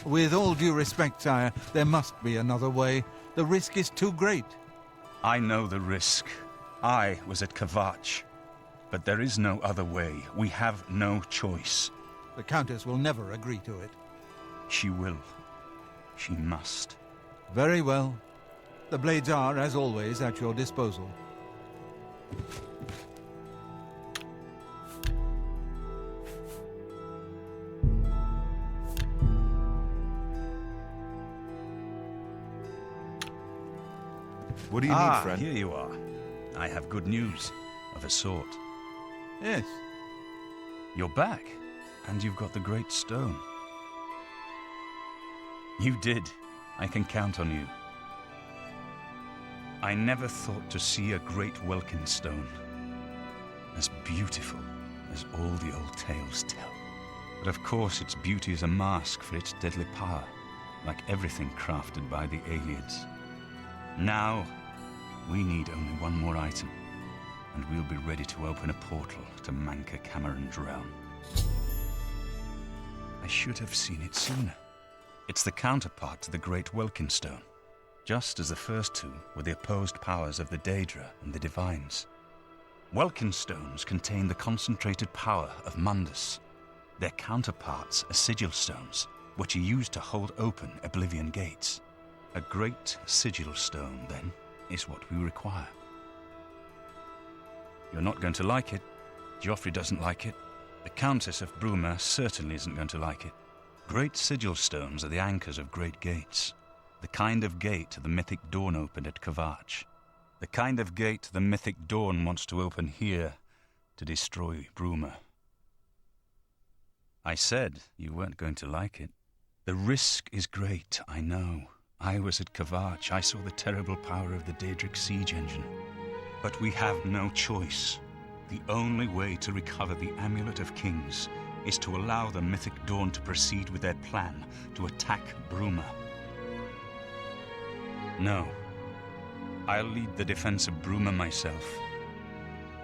With all due respect, sire, there must be another way. The risk is too great. I know the risk. I was at Kvatch. But there is no other way. We have no choice. The Countess will never agree to it. She will. She must. Very well. The blades are, as always, at your disposal. What do you need, friend? Here you are. I have good news, of a sort. Yes. You're back, and you've got the Great Stone. You did. I can count on you. I never thought to see a great Welkin stone, as beautiful as all the old tales tell. But of course its beauty is a mask for its deadly power, like everything crafted by the aliens. Now, we need only one more item, and we'll be ready to open a portal to Manka Cameron's realm. I should have seen it sooner. It's the counterpart to the Great Welkin Stone, just as the first two were the opposed powers of the Daedra and the Divines. Welkin stones contain the concentrated power of Mundus. Their counterparts are sigil stones, which are used to hold open Oblivion gates. A great sigil stone, then, is what we require. You're not going to like it. Joffrey doesn't like it. The Countess of Bruma certainly isn't going to like it. Great sigil stones are the anchors of great gates. The kind of gate the mythic Dawn opened at Kvatch. The kind of gate the mythic Dawn wants to open here to destroy Bruma. I said you weren't going to like it. The risk is great, I know. I was at Kvatch. I saw the terrible power of the Daedric siege engine. But we have no choice. The only way to recover the Amulet of Kings is to allow the mythic Dawn to proceed with their plan to attack Bruma. No. I'll lead the defense of Bruma myself.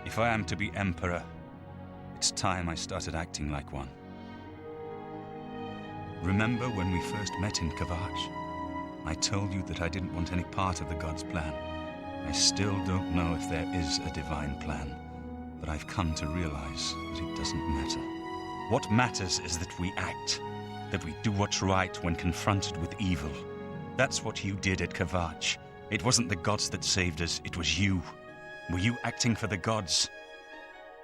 If I am to be Emperor, it's time I started acting like one. Remember when we first met in Kvatch? I told you that I didn't want any part of the God's plan. I still don't know if there is a divine plan, but I've come to realize that it doesn't matter. What matters is that we act, that we do what's right when confronted with evil. That's what you did at Kvatch. It wasn't the gods that saved us, it was you. Were you acting for the gods?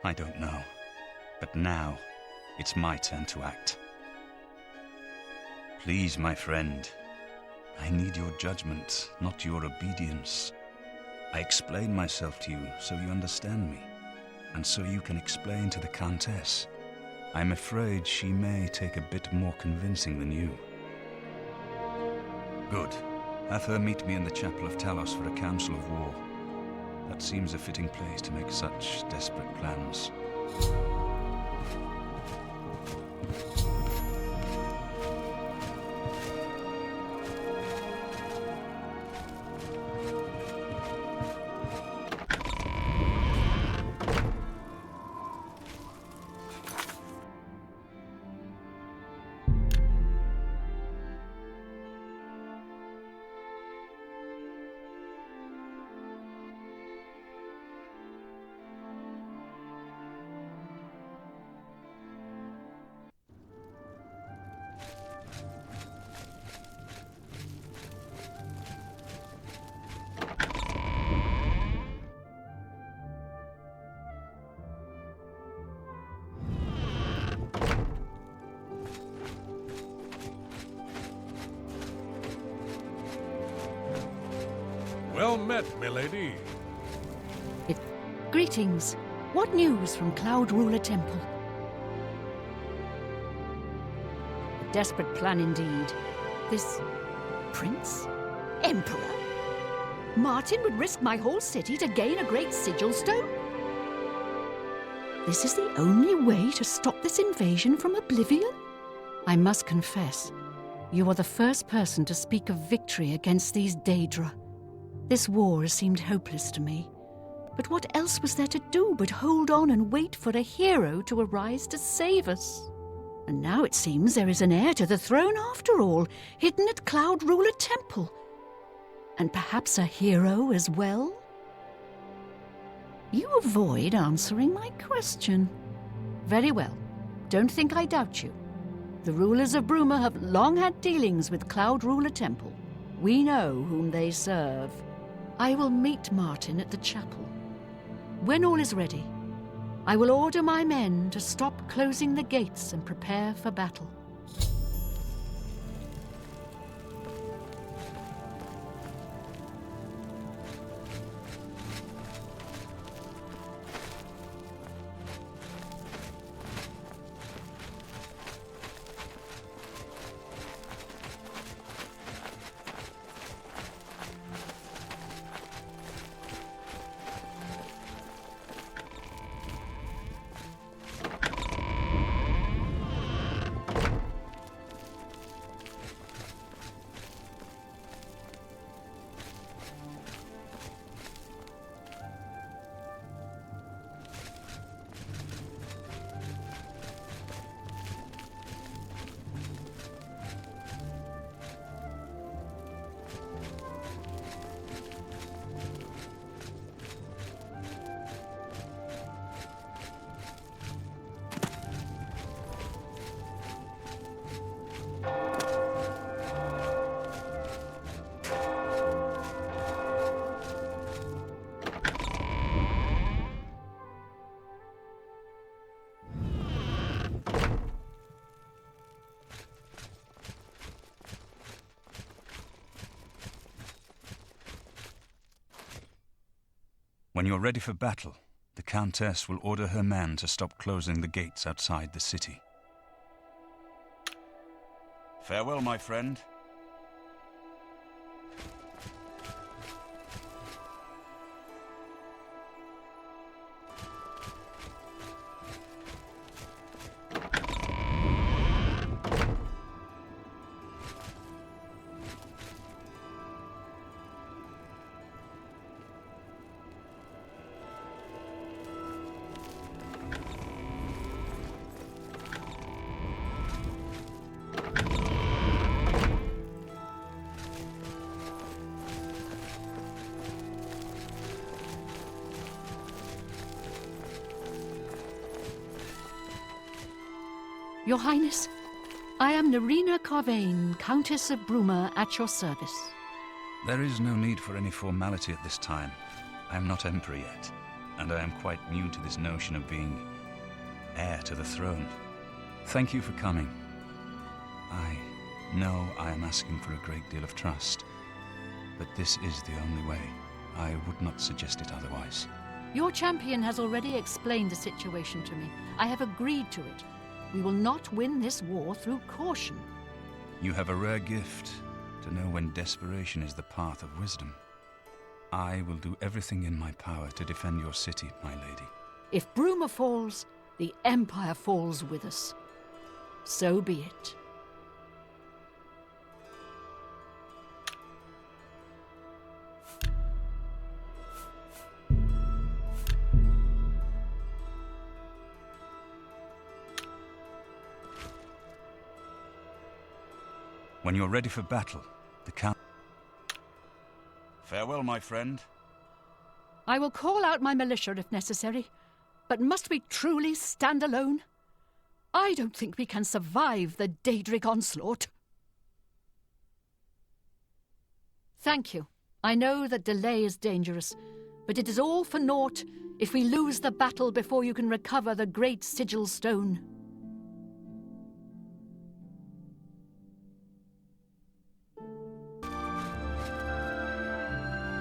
I don't know. But now, it's my turn to act. Please, my friend, I need your judgment, not your obedience. I explain myself to you so you understand me, and so you can explain to the Countess. I'm afraid she may take a bit more convincing than you. Good. Have her meet me in the Chapel of Talos for a council of war. That seems a fitting place to make such desperate plans. Well met, milady. Greetings. What news from Cloud Ruler Temple? A desperate plan indeed. This prince? Emperor? Martin would risk my whole city to gain a great sigil stone? This is the only way to stop this invasion from Oblivion? I must confess, you are the first person to speak of victory against these Daedra. This war has seemed hopeless to me. But what else was there to do but hold on and wait for a hero to arise to save us? And now it seems there is an heir to the throne after all, hidden at Cloud Ruler Temple. And perhaps a hero as well? You avoid answering my question. Very well. Don't think I doubt you. The rulers of Bruma have long had dealings with Cloud Ruler Temple. We know whom they serve. I will meet Martin at the chapel. When all is ready, I will order my men to stop closing the gates and prepare for battle. When you're ready for battle, the Countess will order her men to stop closing the gates outside the city. Farewell, my friend. Your Highness, I am Nerina Carvain, Countess of Bruma, at your service. There is no need for any formality at this time. I am not Emperor yet, and I am quite new to this notion of being heir to the throne. Thank you for coming. I know I am asking for a great deal of trust, but this is the only way. I would not suggest it otherwise. Your champion has already explained the situation to me. I have agreed to it. We will not win this war through caution. You have a rare gift to know when desperation is the path of wisdom. I will do everything in my power to defend your city, my lady. If Bruma falls, the Empire falls with us. So be it. When you're ready for battle, the Count... Farewell, my friend. I will call out my militia if necessary, but must we truly stand alone? I don't think we can survive the Daedric onslaught. Thank you. I know that delay is dangerous, but it is all for naught if we lose the battle before you can recover the great sigil stone.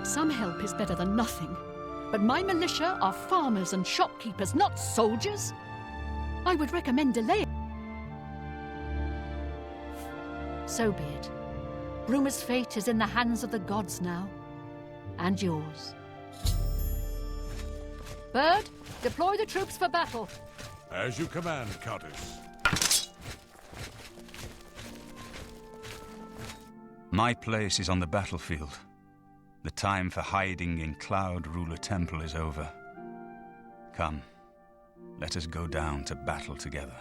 Some help is better than nothing, but my militia are farmers and shopkeepers, not soldiers. I would recommend delay. So be it. Bruma's fate is in the hands of the gods now, and yours. Bird, deploy the troops for battle. As you command, Countess. My place is on the battlefield. The time for hiding in Cloud Ruler Temple is over. Come, let us go down to battle together.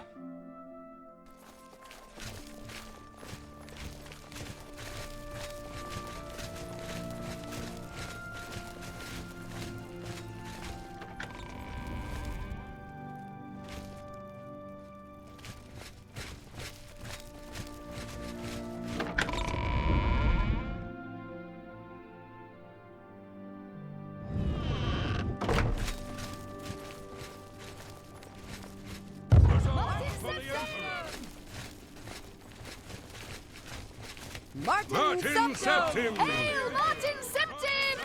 Martin Septim! Hail Martin Septim!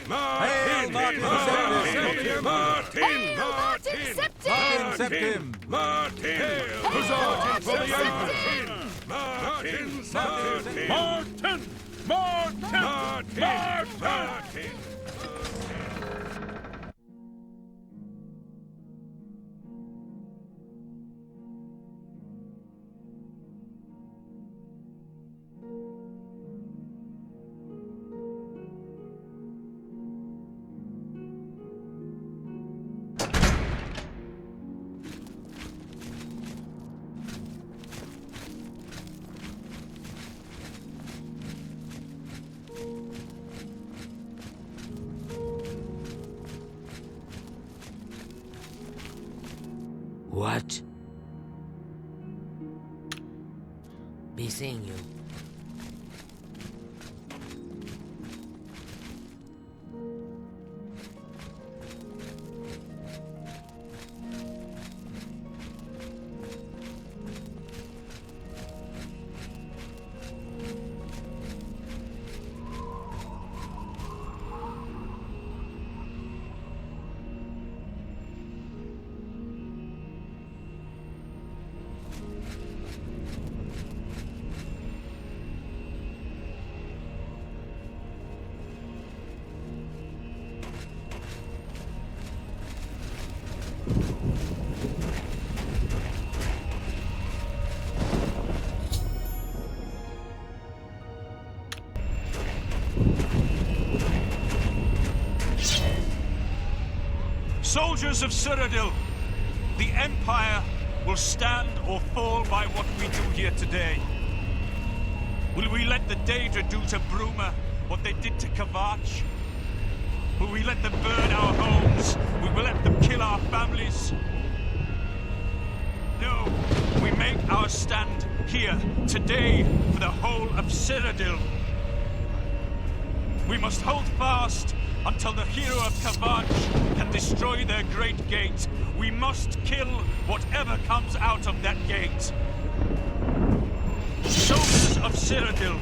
Hail Martin Septim! Hail Martin Septim! Septim! Martin! Huzzah for the open! Martin Septim! Martin! Martin! What? Be seeing you. Soldiers of Cyrodiil, the Empire will stand or fall by what we do here today. Will we let the Daedra do to Bruma what they did to Kavach? Will we let them burn our homes? Will we let them kill our families? No, we make our stand here, today, for the whole of Cyrodiil. We must hold fast until the hero of Kavach can destroy their great gate. We must kill whatever comes out of that gate. Soldiers of Cyrodiil,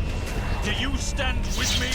do you stand with me?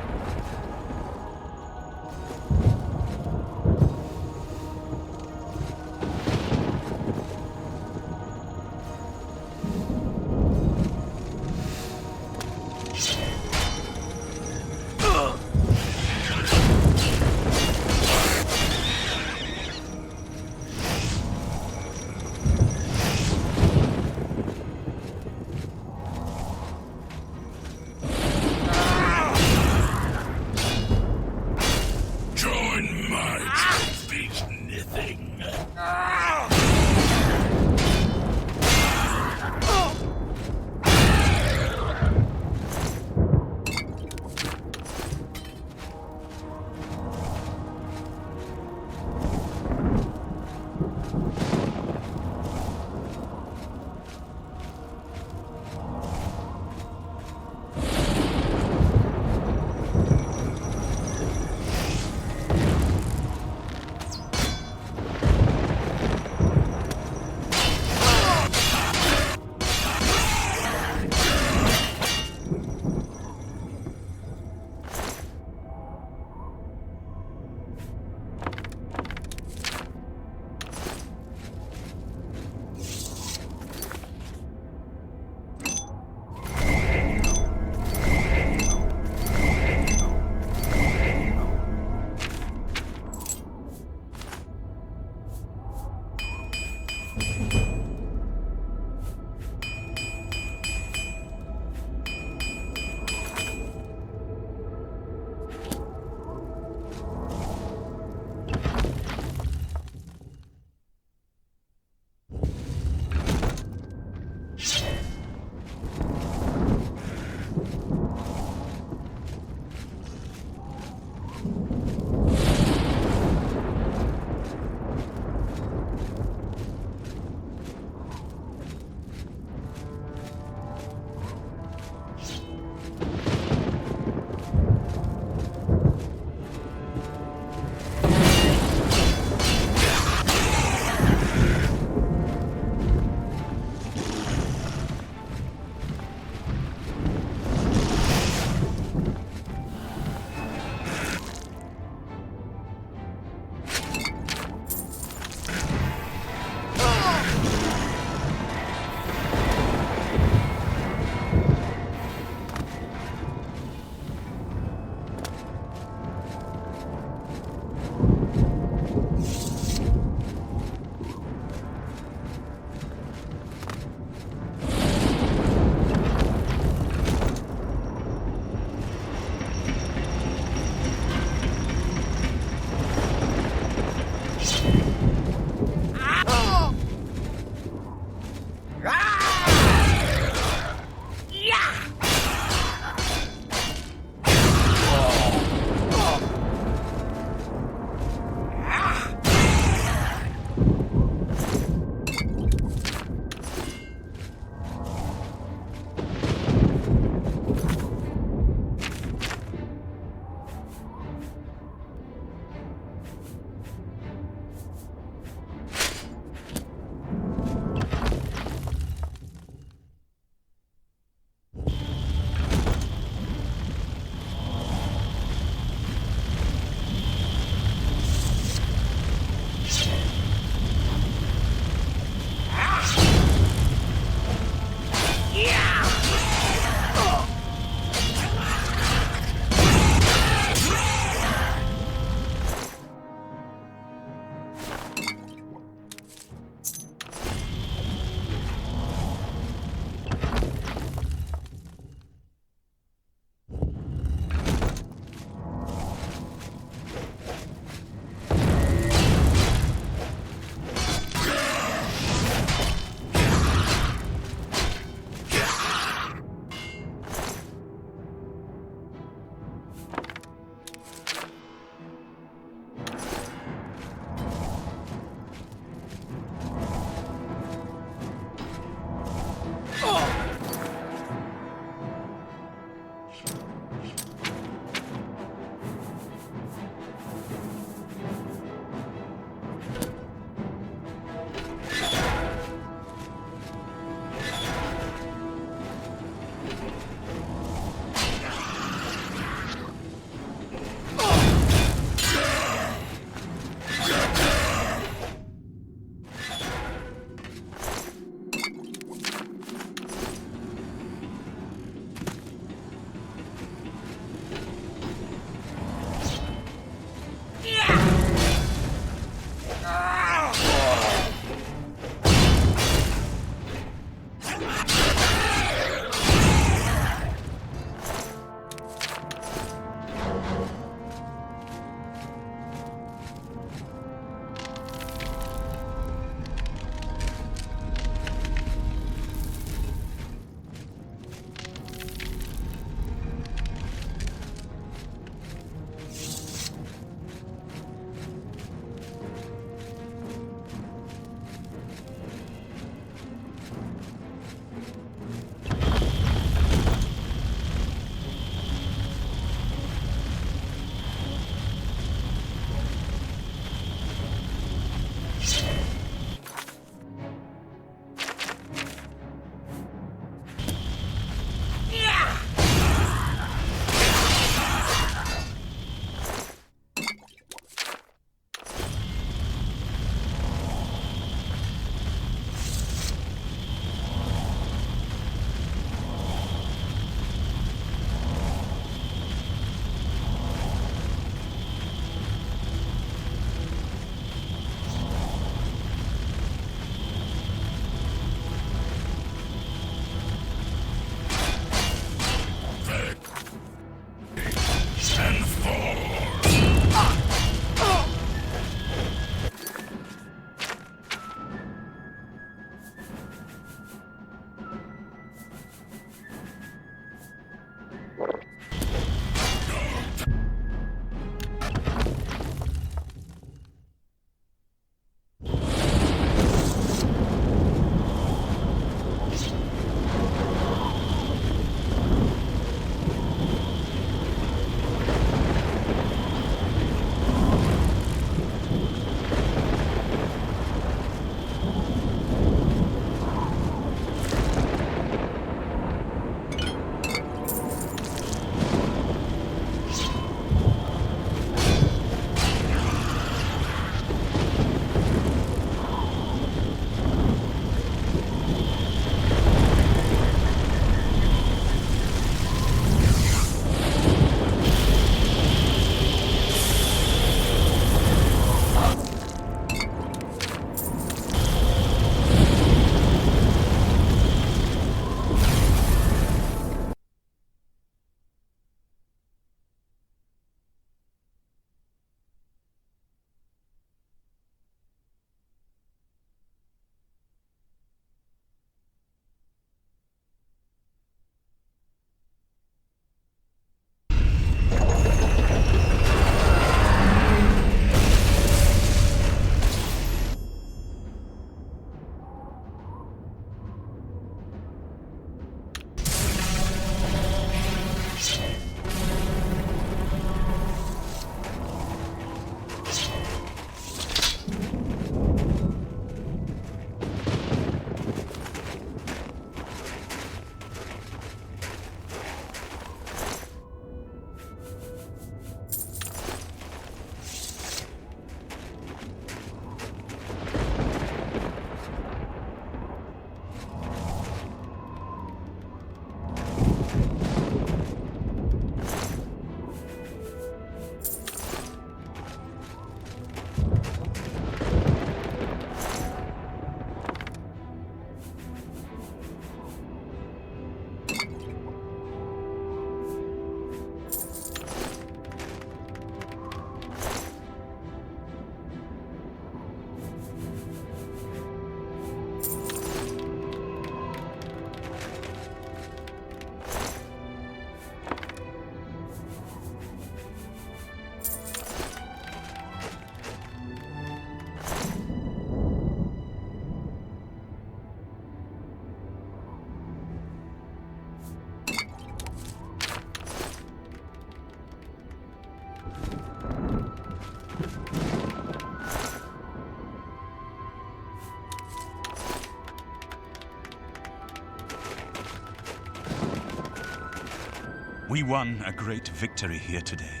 We won a great victory here today.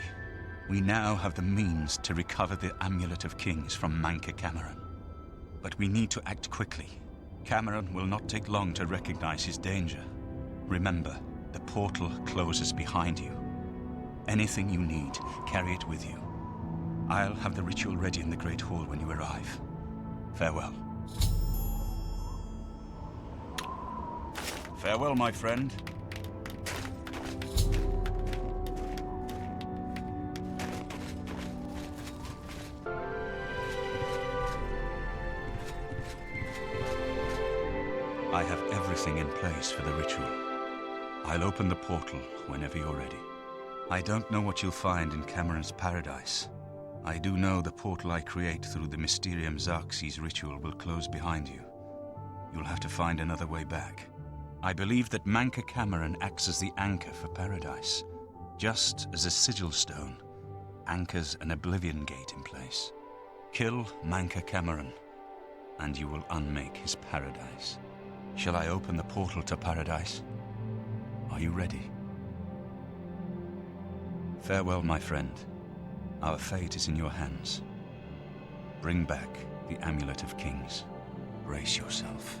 We now have the means to recover the Amulet of Kings from Manca Cameron. But we need to act quickly. Cameron will not take long to recognize his danger. Remember, the portal closes behind you. Anything you need, carry it with you. I'll have the ritual ready in the Great Hall when you arrive. Farewell. Farewell, my friend. I have everything in place for the ritual. I'll open the portal whenever you're ready. I don't know what you'll find in Cameron's paradise. I do know the portal I create through the Mysterium Xerxes ritual will close behind you. You'll have to find another way back. I believe that Manca Cameron acts as the anchor for paradise, just as a sigil stone anchors an Oblivion gate in place. Kill Manca Cameron, and you will unmake his paradise. Shall I open the portal to paradise? Are you ready? Farewell, my friend. Our fate is in your hands. Bring back the Amulet of Kings. Brace yourself.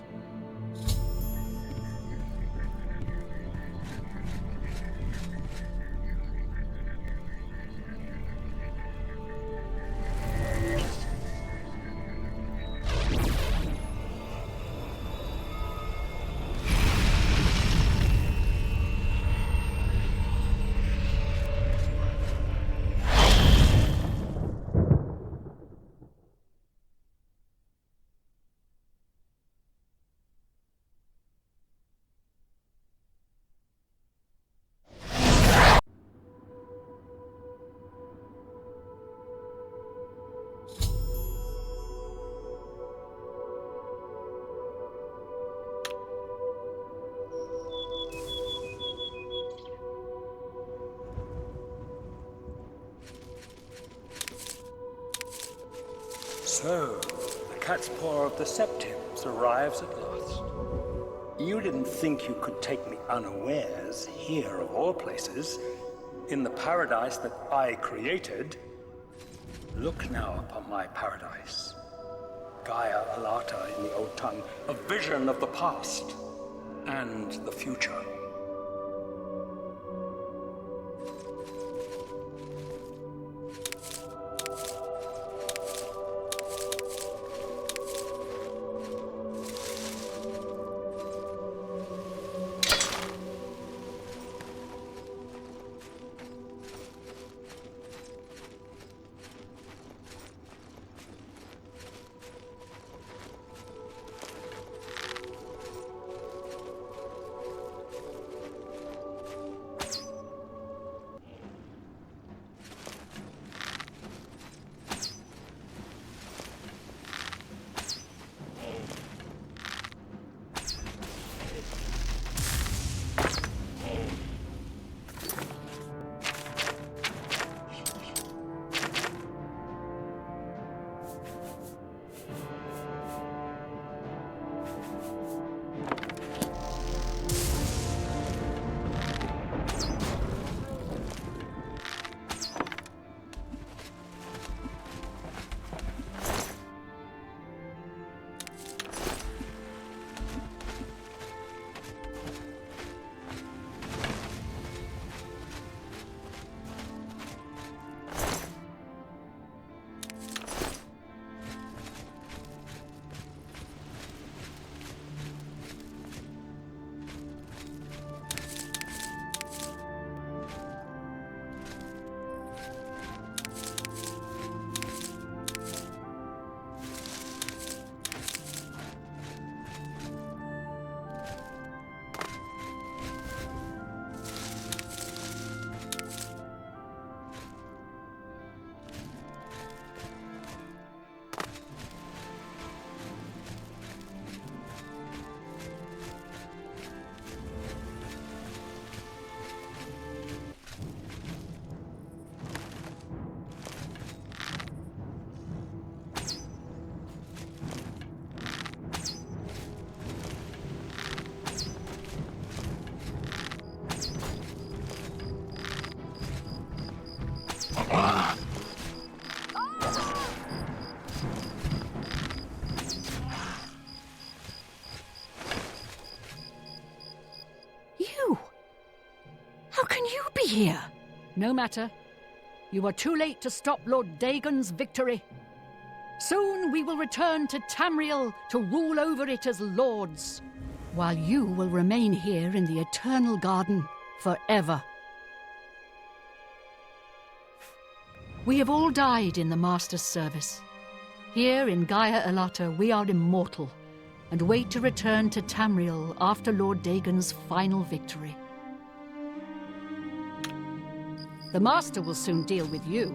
So, the cat's paw of the Septims arrives at last. You didn't think you could take me unawares, here of all places, in the paradise that I created. Look now upon my paradise. Gaia Alata in the old tongue, a vision of the past and the future. be here. No matter. You are too late to stop Lord Dagon's victory. Soon we will return to Tamriel to rule over it as lords, while you will remain here in the Eternal Garden forever. We have all died in the Master's service. Here in Gaia Elata we are immortal, and wait to return to Tamriel after Lord Dagon's final victory. The Master will soon deal with you.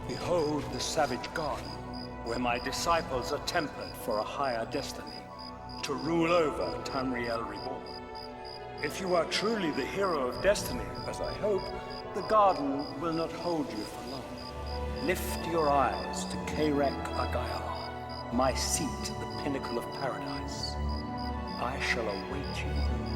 Behold the savage garden, where my disciples are tempered for a higher destiny, to rule over Tamriel Reborn. If you are truly the hero of destiny, as I hope, the garden will not hold you for long. Lift your eyes to Kairek Agayala, my seat at the pinnacle of paradise. I shall await you there.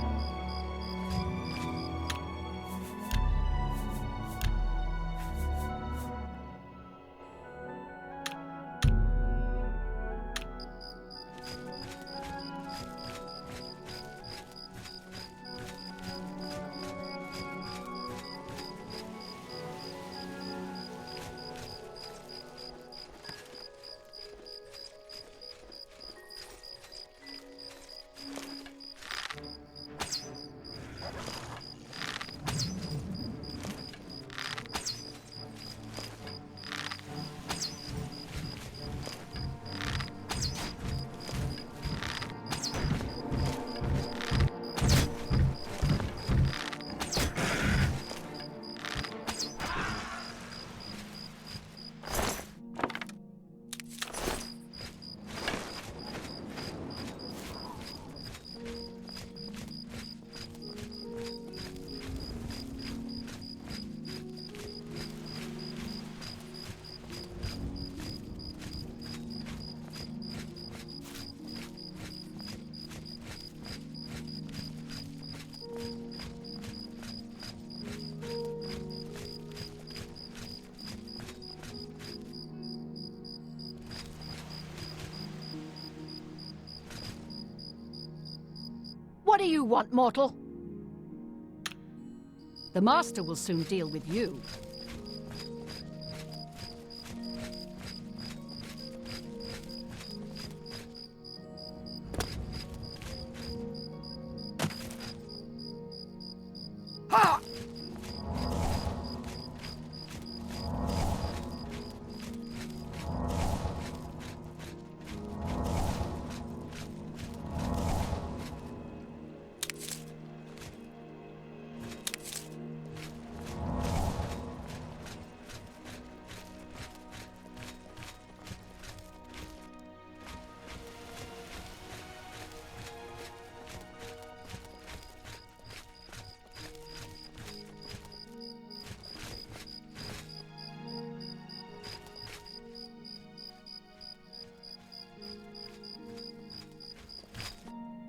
What do you want, mortal? The Master will soon deal with you.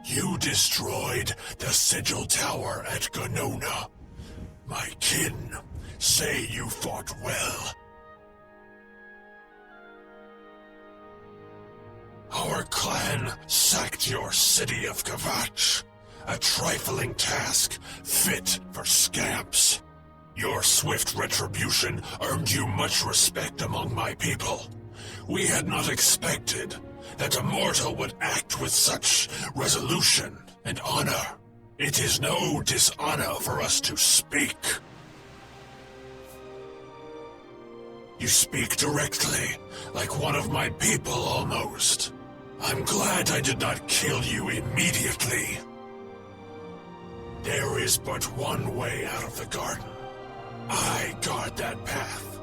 You destroyed the Sigil Tower at Gonona. My kin say you fought well. Our clan sacked your city of Kavach. A trifling task fit for scamps. Your swift retribution earned you much respect among my people. We had not expected that a mortal would act with such resolution and honor. It is no dishonor for us to speak. You speak directly, like one of my people almost. I'm glad I did not kill you immediately. There is but one way out of the garden. I guard that path.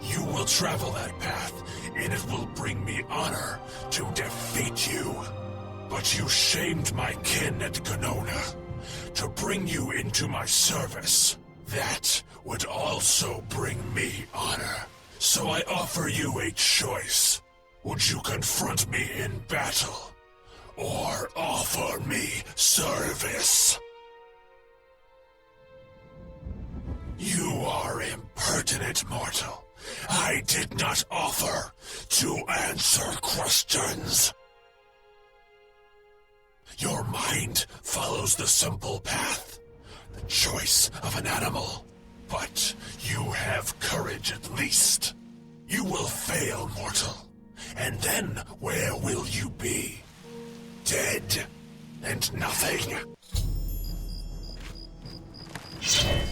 You will travel that path, and it will bring me honor to defeat you. But you shamed my kin at Ganona. To bring you into my service, that would also bring me honor. So I offer you a choice. Would you confront me in battle, or offer me service? You are impertinent, mortal. I did not offer to answer questions. Your mind follows the simple path, the choice of an animal. But you have courage at least. You will fail, mortal. And then where will you be? Dead and nothing. This!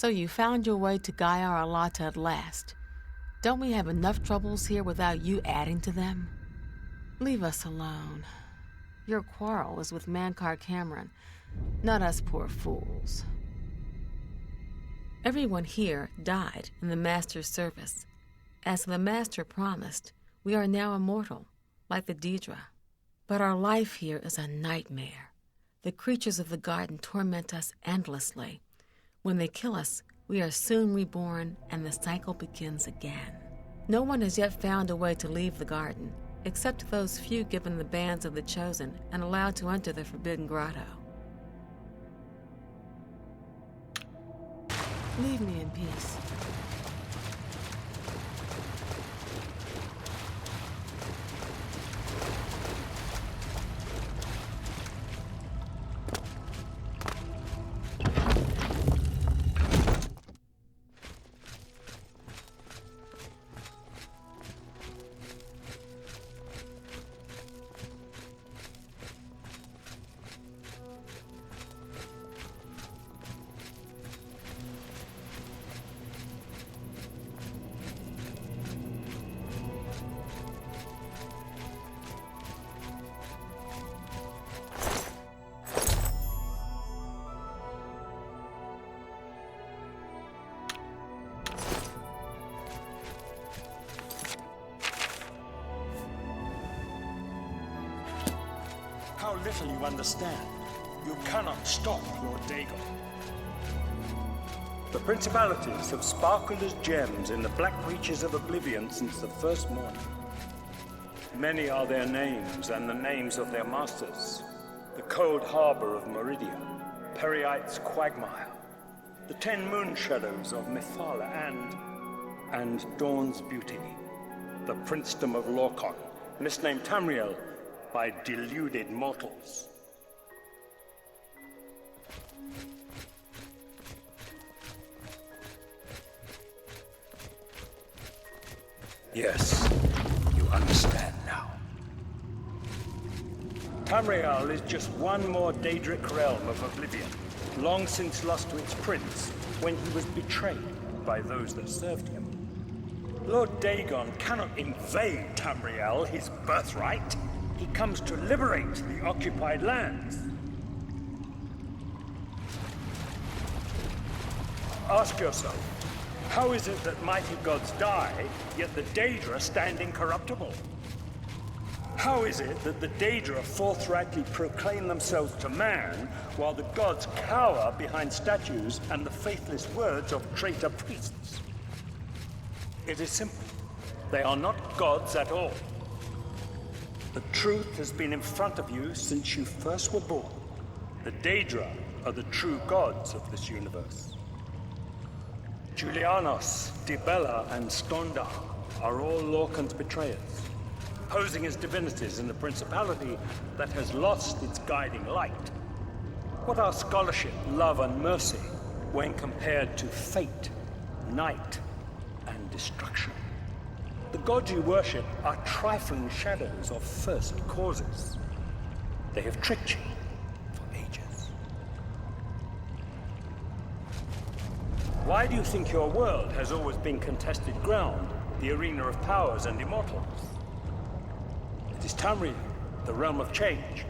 So you found your way to Gaia Arlata at last. Don't we have enough troubles here without you adding to them? Leave us alone. Your quarrel is with Mankar Cameron, not us poor fools. Everyone here died in the Master's service. As the Master promised, we are now immortal, like the Daedra. But our life here is a nightmare. The creatures of the garden torment us endlessly. When they kill us, we are soon reborn and the cycle begins again. No one has yet found a way to leave the garden, except those few given the bands of the Chosen and allowed to enter the Forbidden Grotto. Leave me in peace. How little you understand. You cannot stop Lord Dagon. The principalities have sparkled as gems in the black reaches of Oblivion since the first morning. Many are their names and the names of their masters. The cold harbor of Meridia, Periite's quagmire, the 10 moon shadows of Mythala and Dawn's beauty, the princedom of Lorcon, misnamed Tamriel by deluded mortals. Yes, you understand now. Tamriel is just one more Daedric realm of Oblivion, long since lost to its prince when he was betrayed by those that served him. Lord Dagon cannot invade Tamriel, his birthright. He comes to liberate the occupied lands. Ask yourself, how is it that mighty gods die, yet the Daedra stand incorruptible? How is it that the Daedra forthrightly proclaim themselves to man, while the gods cower behind statues and the faithless words of traitor priests? It is simple. They are not gods at all. The truth has been in front of you since you first were born. The Daedra are the true gods of this universe. Julianos, Dibella, and Skondar are all Lorcan's betrayers, posing as divinities in a principality that has lost its guiding light. What are scholarship, love, and mercy when compared to fate, night, and destruction? The gods you worship are trifling shadows of first causes. They have tricked you for ages. Why do you think your world has always been contested ground, the arena of powers and immortals? It is Tamriel, the realm of change,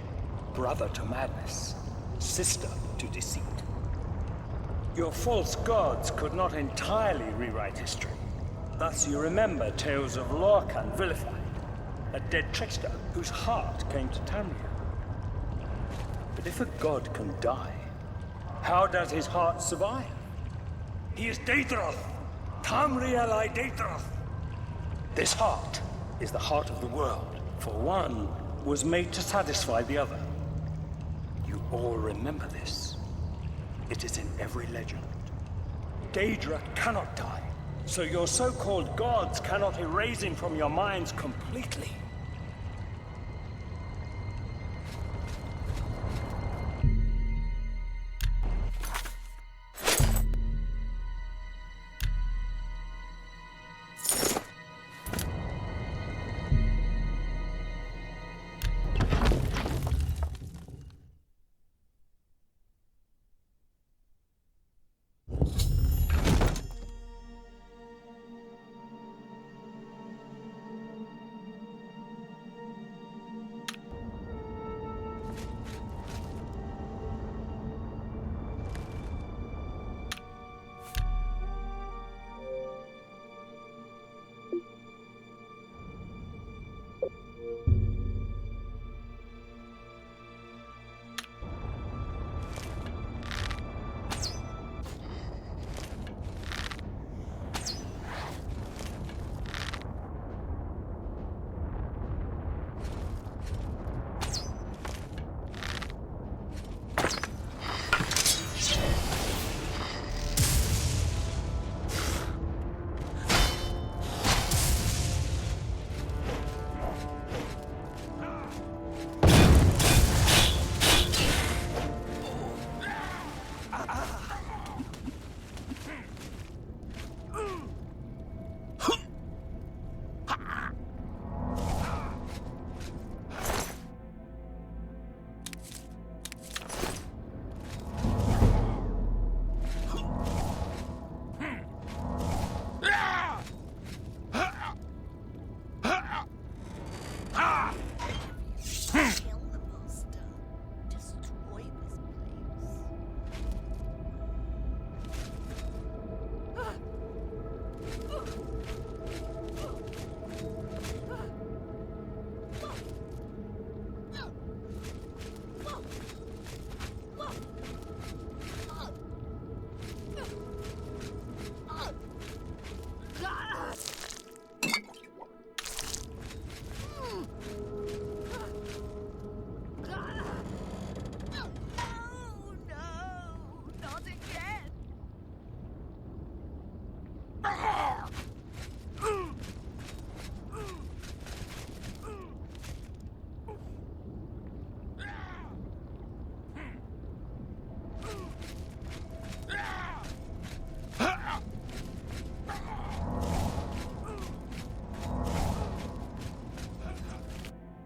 brother to madness, sister to deceit. Your false gods could not entirely rewrite history. Thus you remember tales of Lorcan vilified, a dead trickster whose heart came to Tamriel. But if a god can die, how does his heart survive? He is Daedroth, Tamriel I Daedroth. This heart is the heart of the world, for one was made to satisfy the other. You all remember this. It is in every legend. Daedra cannot die. So your so-called gods cannot erase him from your minds completely.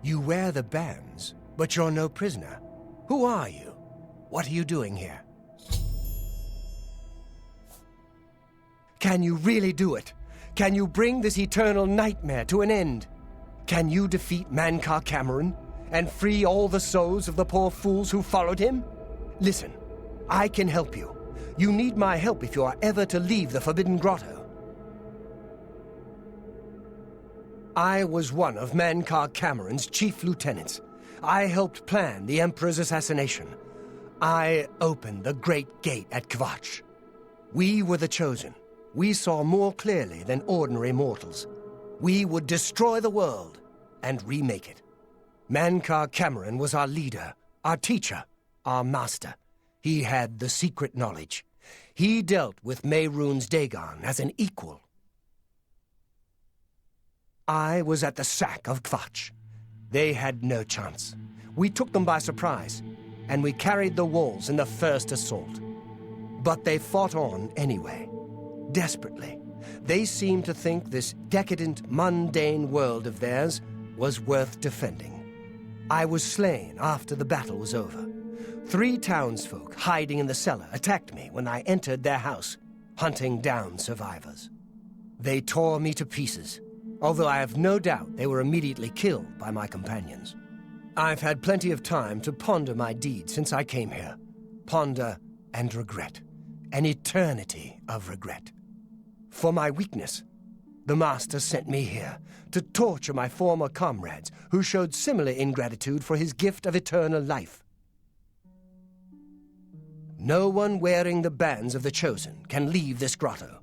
You wear the bands, but you're no prisoner. Who are you? What are you doing here? Can you really do it? Can you bring this eternal nightmare to an end? Can you defeat Mankar Cameron and free all the souls of the poor fools who followed him? Listen, I can help you. You need my help if you are ever to leave the Forbidden Grotto. I was one of Mankar Cameron's chief lieutenants. I helped plan the Emperor's assassination. I opened the Great Gate at Kvatch. We were the chosen. We saw more clearly than ordinary mortals. We would destroy the world and remake it. Mankar Cameron was our leader, our teacher, our master. He had the secret knowledge. He dealt with Mehrunes Dagon as an equal. I was at the sack of Kvatch. They had no chance. We took them by surprise, and we carried the walls in the first assault. But they fought on anyway, desperately. They seemed to think this decadent, mundane world of theirs was worth defending. I was slain after the battle was over. 3 townsfolk hiding in the cellar attacked me when I entered their house, hunting down survivors. They tore me to pieces, although I have no doubt they were immediately killed by my companions. I've had plenty of time to ponder my deeds since I came here. Ponder and regret. An eternity of regret. For my weakness, the Master sent me here to torture my former comrades who showed similar ingratitude for his gift of eternal life. No one wearing the bands of the Chosen can leave this grotto.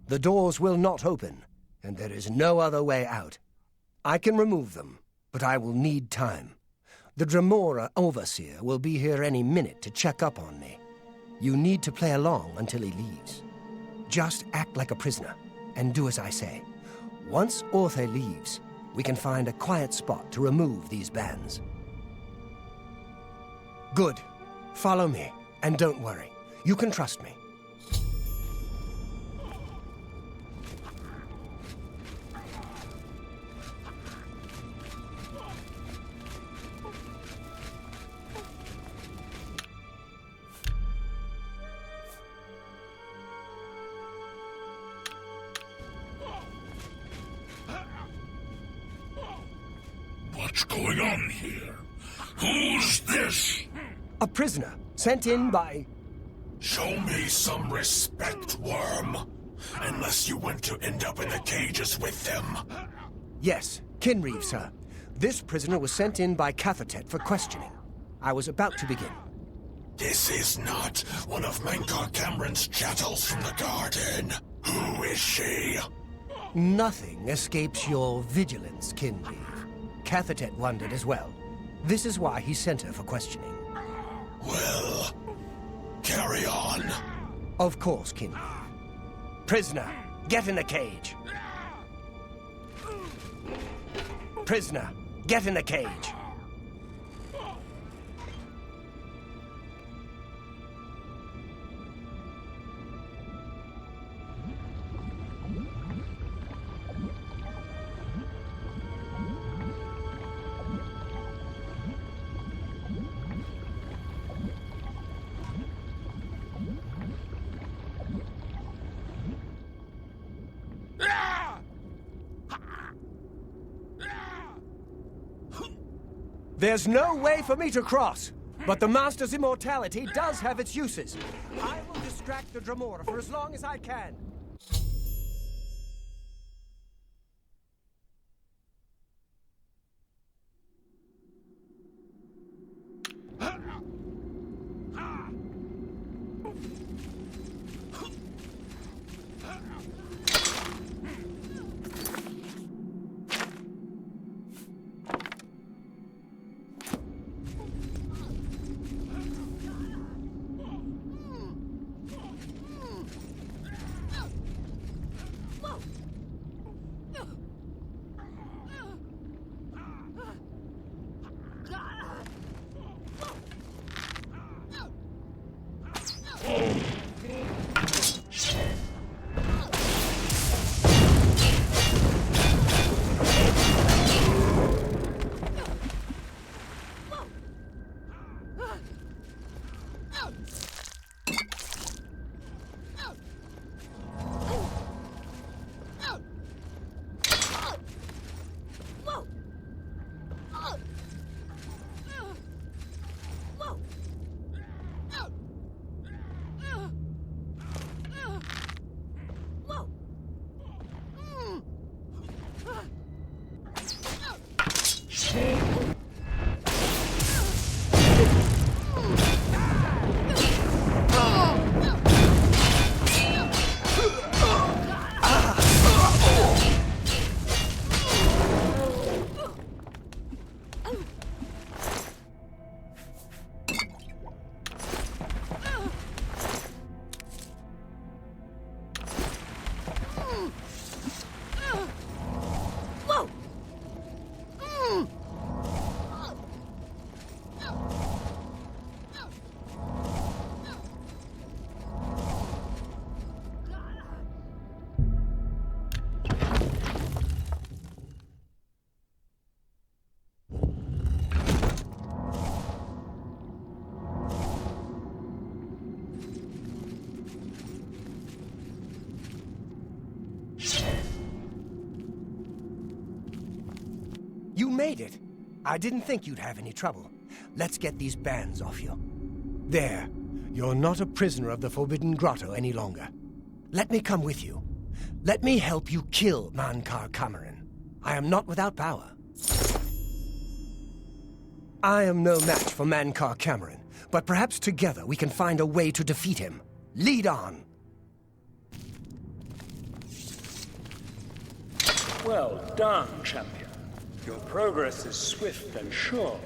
The doors will not open, and there is no other way out. I can remove them, but I will need time. The Dremora Overseer will be here any minute to check up on me. You need to play along until he leaves. Just act like a prisoner, and do as I say. Once Orthe leaves, we can find a quiet spot to remove these bands. Good. Follow me, and don't worry. You can trust me. What's going on here? Who's this? A prisoner, sent in by... Show me some respect, worm. Unless you want to end up in the cages with them. Yes, Kinreeve, sir. This prisoner was sent in by Cathertet for questioning. I was about to begin. This is not one of Mankar Cameron's chattels from the garden. Who is she? Nothing escapes your vigilance, Kinreeve. Cathertet wondered as well. This is why he sent her for questioning. Well, carry on. Of course, Kinreeve. Prisoner, get in the cage. Prisoner, get in the cage. There's no way for me to cross, but the Master's immortality does have its uses. I will distract the Dremora for as long as I can. You made it. I didn't think you'd have any trouble. Let's get these bands off you. There. You're not a prisoner of the Forbidden Grotto any longer. Let me come with you. Let me help you kill Mankar Cameron. I am not without power. I am no match for Mankar Cameron, but perhaps together we can find a way to defeat him. Lead on! Well done, champion. Your progress is swift and sure.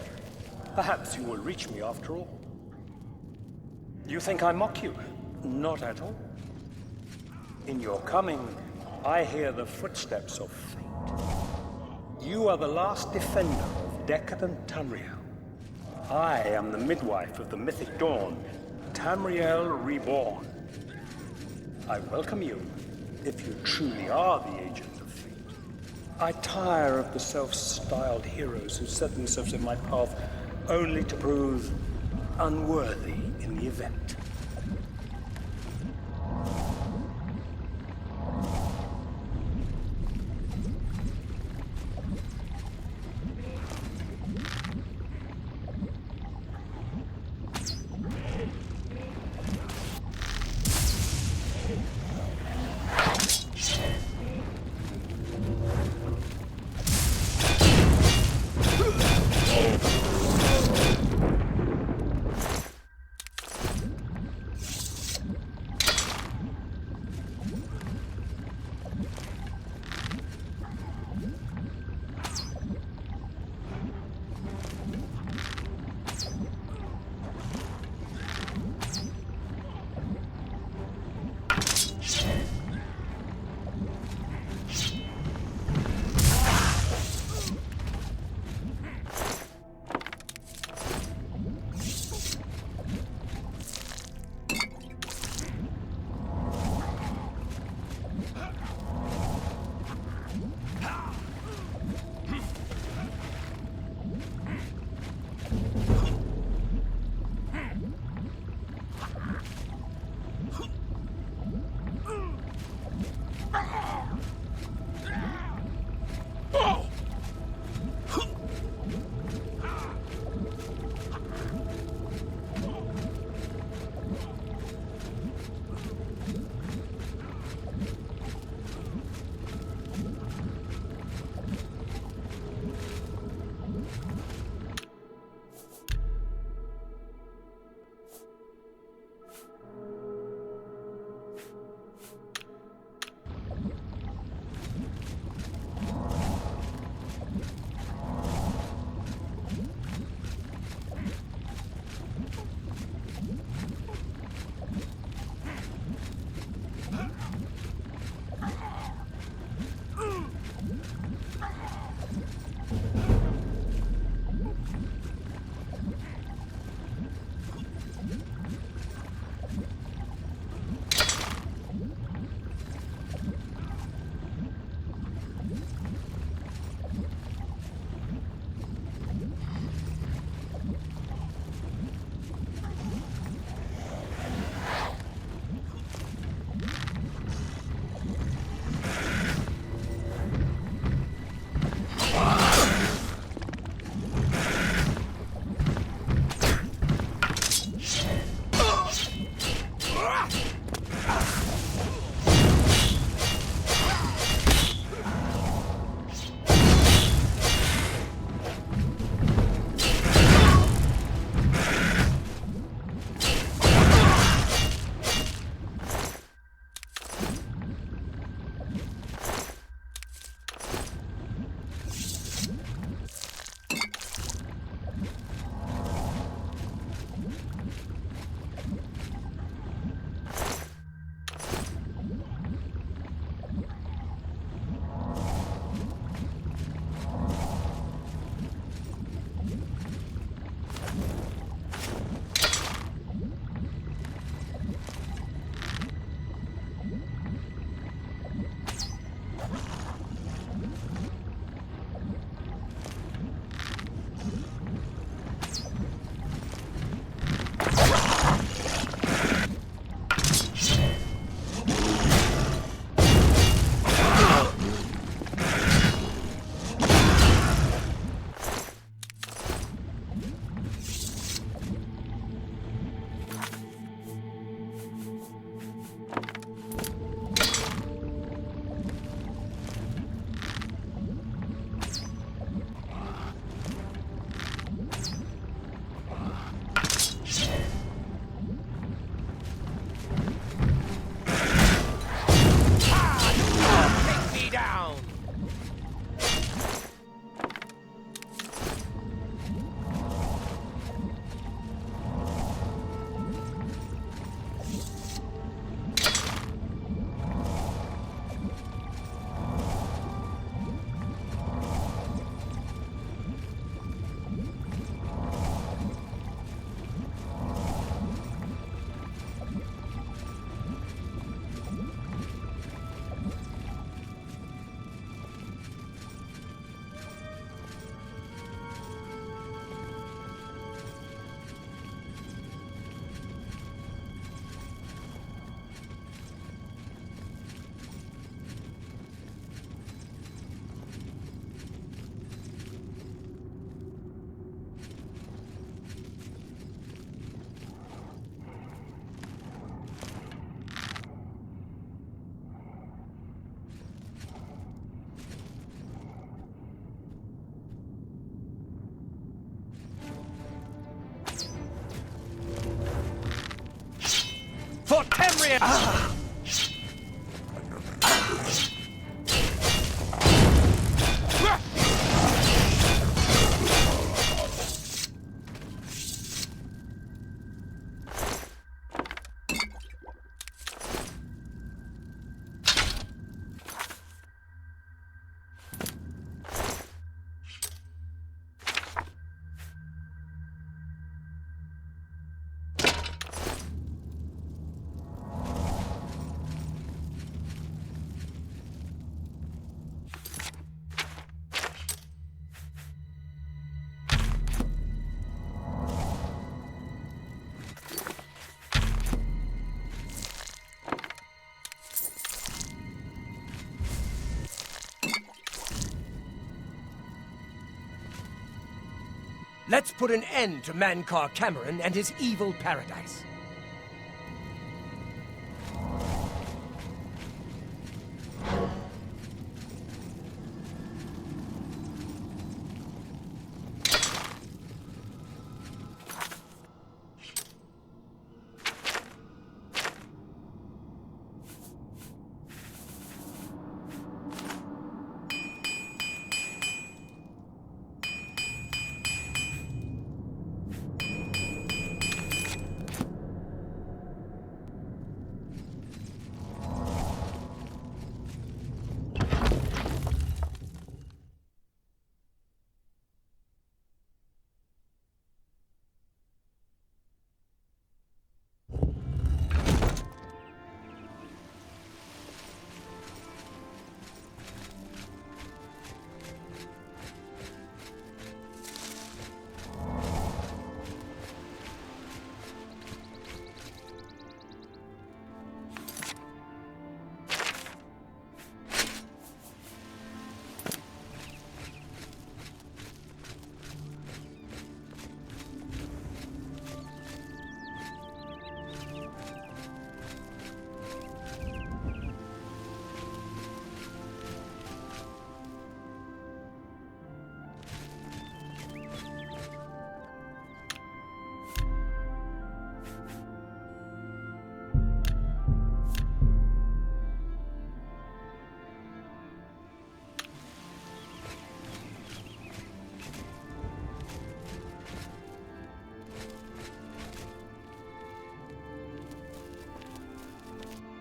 Perhaps you will reach me after all. You think I mock you? Not at all. In your coming, I hear the footsteps of fate. You are the last defender of decadent Tamriel. I am the midwife of the mythic dawn, Tamriel Reborn. I welcome you, if you truly are the agent of fate. I tire of the self-styled heroes who set themselves in my path only to prove unworthy in the event. barbarian! Let's put an end to Mankar Cameron and his evil paradise.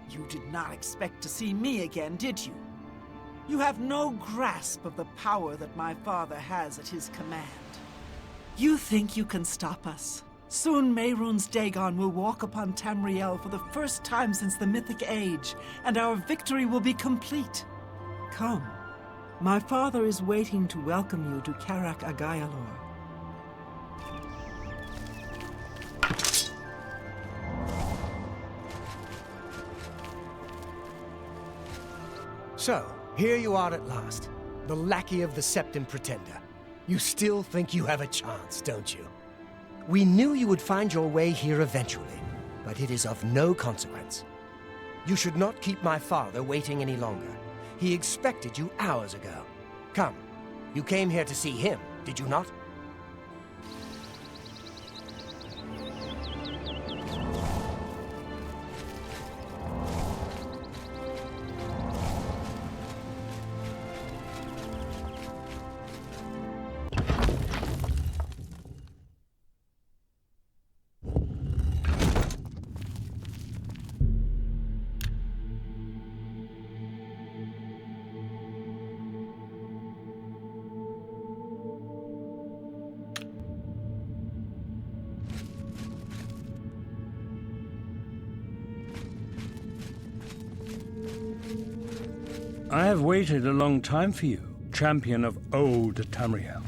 You did not expect to see me again, did you? You have no grasp of the power that my father has at his command. You think you can stop us? Soon Mehrunes Dagon will walk upon Tamriel for the first time since the Mythic Age, and our victory will be complete. Come. My father is waiting to welcome you to Karak Agayalor. So, here you are at last, the lackey of the Septim Pretender. You still think you have a chance, don't you? We knew you would find your way here eventually, but it is of no consequence. You should not keep my father waiting any longer. He expected you hours ago. Come, you came here to see him, did you not? I have waited a long time for you, champion of old Tamriel.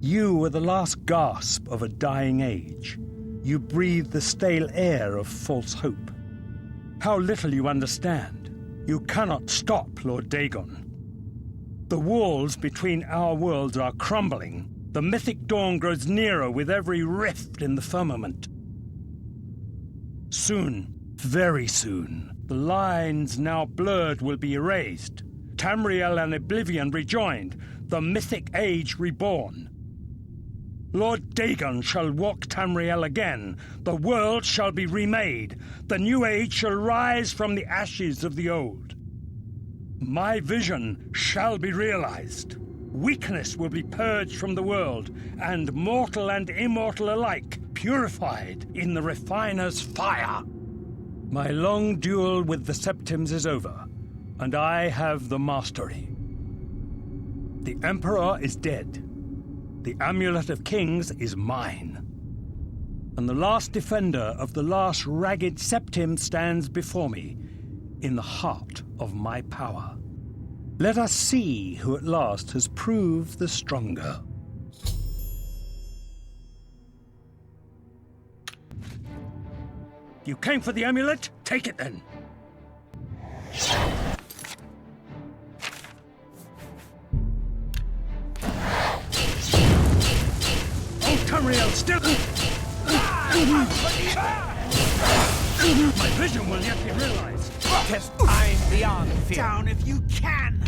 You were the last gasp of a dying age. You breathed the stale air of false hope. How little you understand. You cannot stop Lord Dagon. The walls between our worlds are crumbling. The mythic dawn grows nearer with every rift in the firmament. Soon, very soon, the lines now blurred will be erased. Tamriel and Oblivion rejoined, the mythic age reborn. Lord Dagon shall walk Tamriel again. The world shall be remade. The new age shall rise from the ashes of the old. My vision shall be realized. Weakness will be purged from the world, and mortal and immortal alike purified in the refiner's fire. My long duel with the Septims is over, and I have the mastery. The Emperor is dead. The Amulet of Kings is mine. And the last defender of the last ragged Septim stands before me, in the heart of my power. Let us see who at last has proved the stronger. You came for the amulet? Take it then. Oh, Tamriel, still... My vision will yet be realized. Test time beyond fear. Down if you can!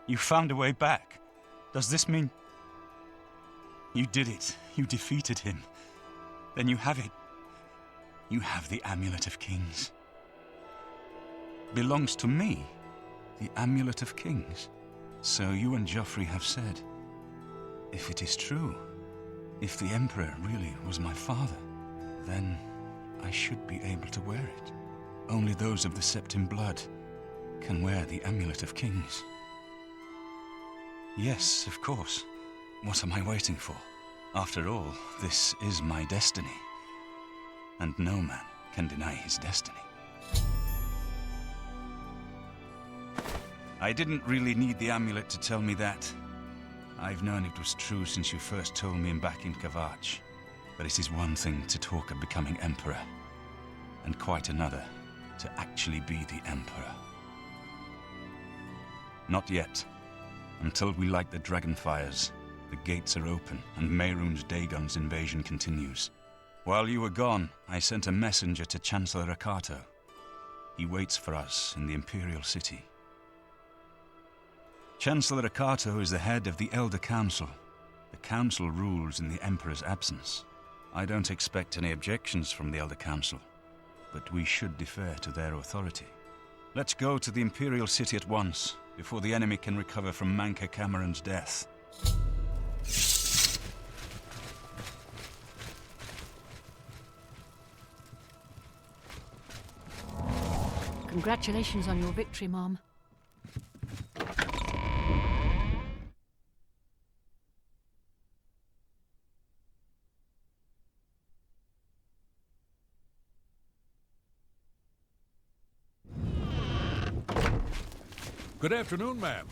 You found a way back. Does this mean... You did it. You defeated him. Then you have it. You have the Amulet of Kings. Belongs to me. The Amulet of Kings. So you and Joffrey have said. If it is true, if the Emperor really was my father, then I should be able to wear it. Only those of the Septim blood can wear the Amulet of Kings. Yes, of course. What am I waiting for? After all, this is my destiny. And no man can deny his destiny. I didn't really need the amulet to tell me that. I've known it was true since you first told me back in Kavach. But it is one thing to talk of becoming Emperor, and quite another to actually be the Emperor. Not yet. Until we light the Dragonfires, the gates are open and Mehrunes Dagon's invasion continues. While you were gone, I sent a messenger to Chancellor Akato. He waits for us in the Imperial City. Chancellor Akato is the head of the Elder Council. The Council rules in the Emperor's absence. I don't expect any objections from the Elder Council, but we should defer to their authority. Let's go to the Imperial City at once, before the enemy can recover from Manca Cameron's death. Congratulations on your victory, Mom. Good afternoon, ma'am.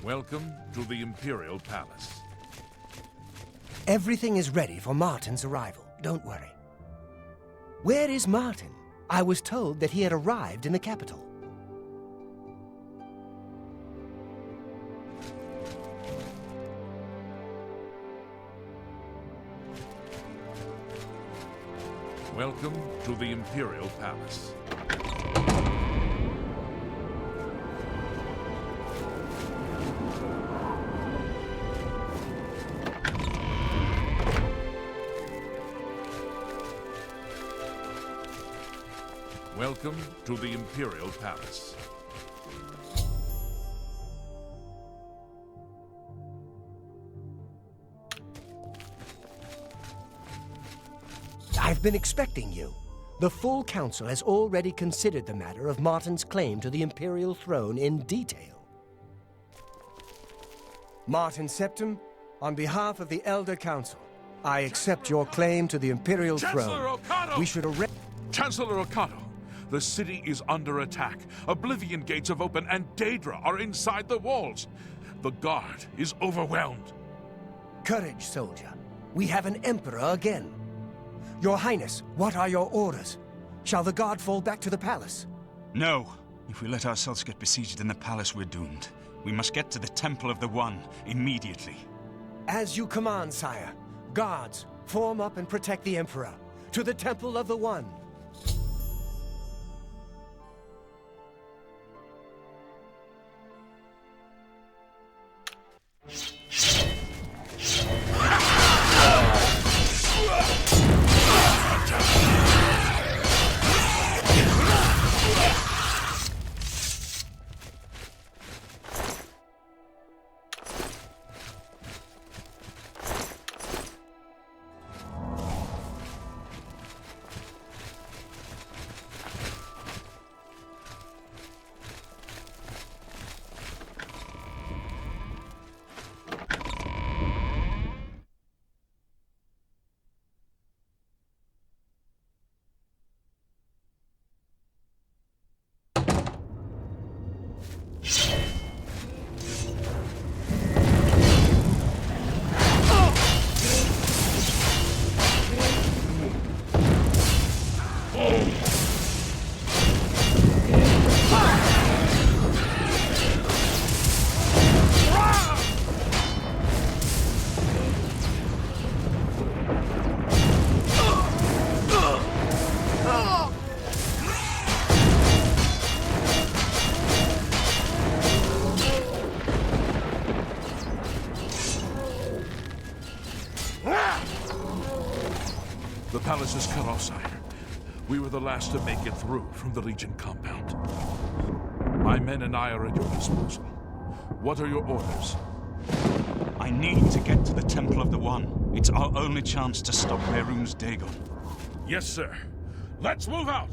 Welcome to the Imperial Palace. Everything is ready for Martin's arrival. Don't worry. Where is Martin? I was told that he had arrived in the capital. Welcome to the Imperial Palace. Welcome to the Imperial Palace. I've been expecting you. The full council has already considered the matter of Martin's claim to the Imperial throne in detail. Martin Septim, on behalf of the Elder Council, I accept your claim to the Imperial throne. We should arrest... Chancellor Okado, the city is under attack. Oblivion gates have opened and Daedra are inside the walls. The guard is overwhelmed. Courage, soldier. We have an emperor again. Your Highness, what are your orders? Shall the guard fall back to the palace? No. If we let ourselves get besieged in the palace, we're doomed. We must get to the Temple of the One immediately. As you command, sire. Guards, form up and protect the Emperor. To the Temple of the One. The palace is cut off, sire. We were the last to make it through from the Legion compound. My men and I are at your disposal. What are your orders? I need to get to the Temple of the One. It's our only chance to stop Merun's Dagon. Yes, sir. Let's move out!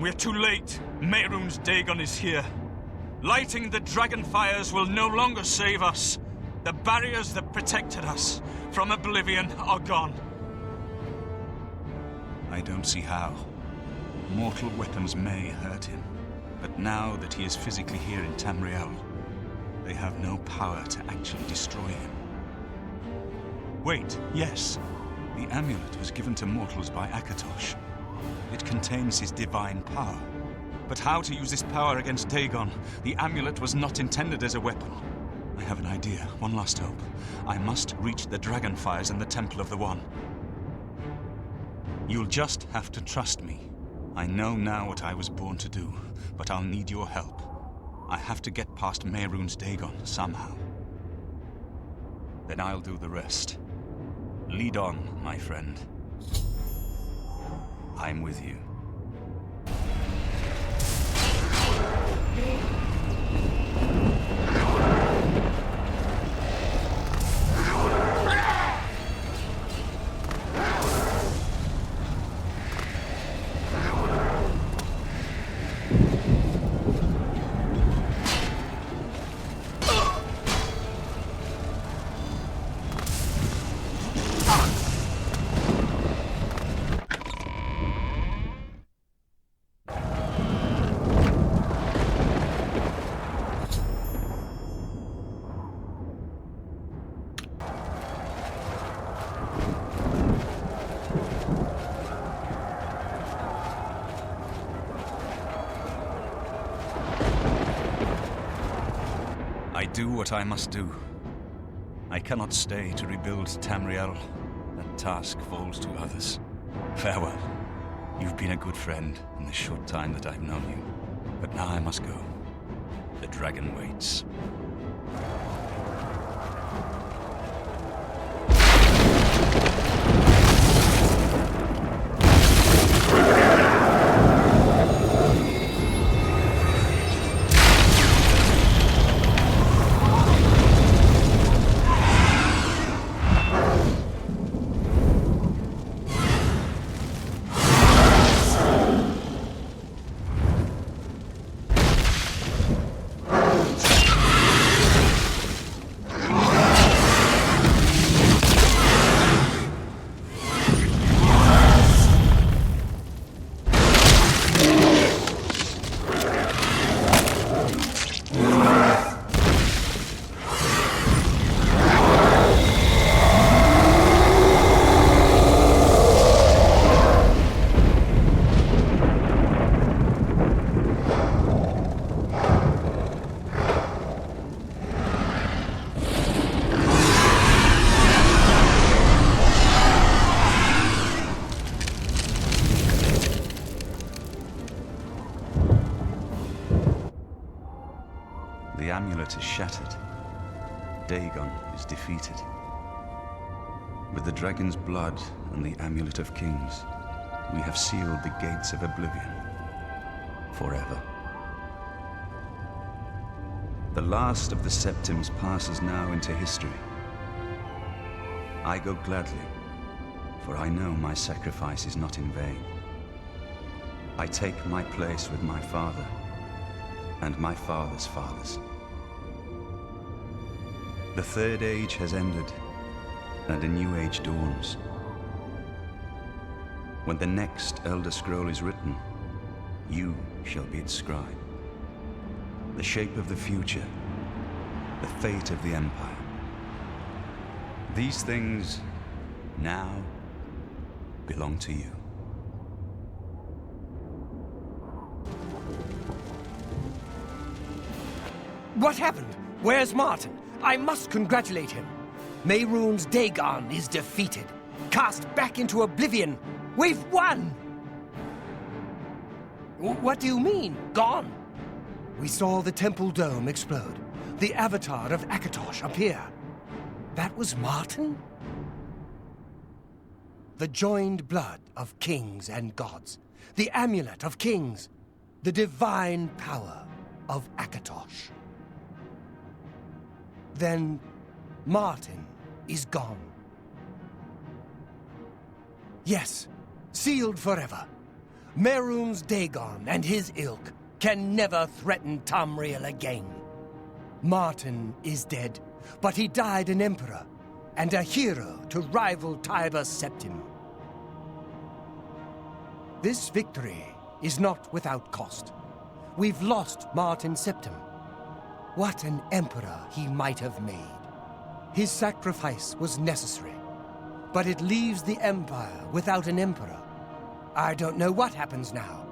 We're too late. Mehrunes Dagon is here. Lighting the dragon fires will no longer save us. The barriers that protected us from Oblivion are gone. I don't see how. Mortal weapons may hurt him, but now that he is physically here in Tamriel, they have no power to actually destroy him. Wait, yes. The amulet was given to mortals by Akatosh. It contains his divine power. But how to use this power against Dagon? The amulet was not intended as a weapon. I have an idea, one last hope. I must reach the dragon fires in the Temple of the One. You'll just have to trust me. I know now what I was born to do, but I'll need your help. I have to get past Mehrunes Dagon somehow. Then I'll do the rest. Lead on, my friend. I'm with you. I do what I must do. I cannot stay to rebuild Tamriel. That task falls to others. Farewell. You've been a good friend in the short time that I've known you. But now I must go. The dragon waits. The amulet is shattered. Dagon is defeated. With the dragon's blood and the amulet of kings, we have sealed the gates of Oblivion forever. The last of the Septims passes now into history. I go gladly, for I know my sacrifice is not in vain. I take my place with my father and my father's fathers. The Third Age has ended, and a new age dawns. When the next Elder Scroll is written, you shall be its scribe. The shape of the future, the fate of the Empire. These things now belong to you. What happened? Where's Martin? I must congratulate him. Mehrunes Dagon is defeated. Cast back into Oblivion. We've won! What do you mean, gone? We saw the temple dome explode. The avatar of Akatosh appear. That was Martin? The joined blood of kings and gods. The amulet of kings. The divine power of Akatosh. Then Martin is gone. Yes, sealed forever. Mehrunes Dagon and his ilk can never threaten Tamriel again. Martin is dead, but he died an emperor and a hero to rival Tiber Septim. This victory is not without cost. We've lost Martin Septim. What an emperor he might have made. His sacrifice was necessary, but it leaves the Empire without an emperor. I don't know what happens now.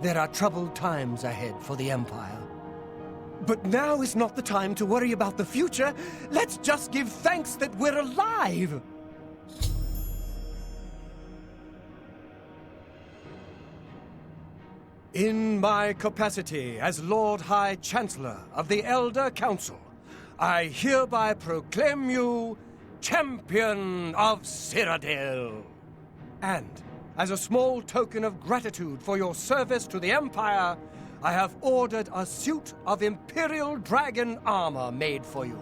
There are troubled times ahead for the Empire. But now is not the time to worry about the future. Let's just give thanks that we're alive! In my capacity as Lord High Chancellor of the Elder Council, I hereby proclaim you Champion of Cyrodiil. And, as a small token of gratitude for your service to the Empire, I have ordered a suit of Imperial Dragon armor made for you.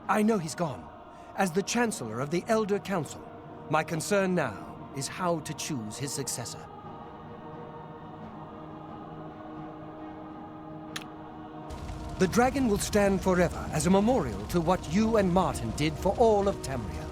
I know he's gone. As the Chancellor of the Elder Council, my concern now is how to choose his successor. The dragon will stand forever as a memorial to what you and Martin did for all of Tamriel.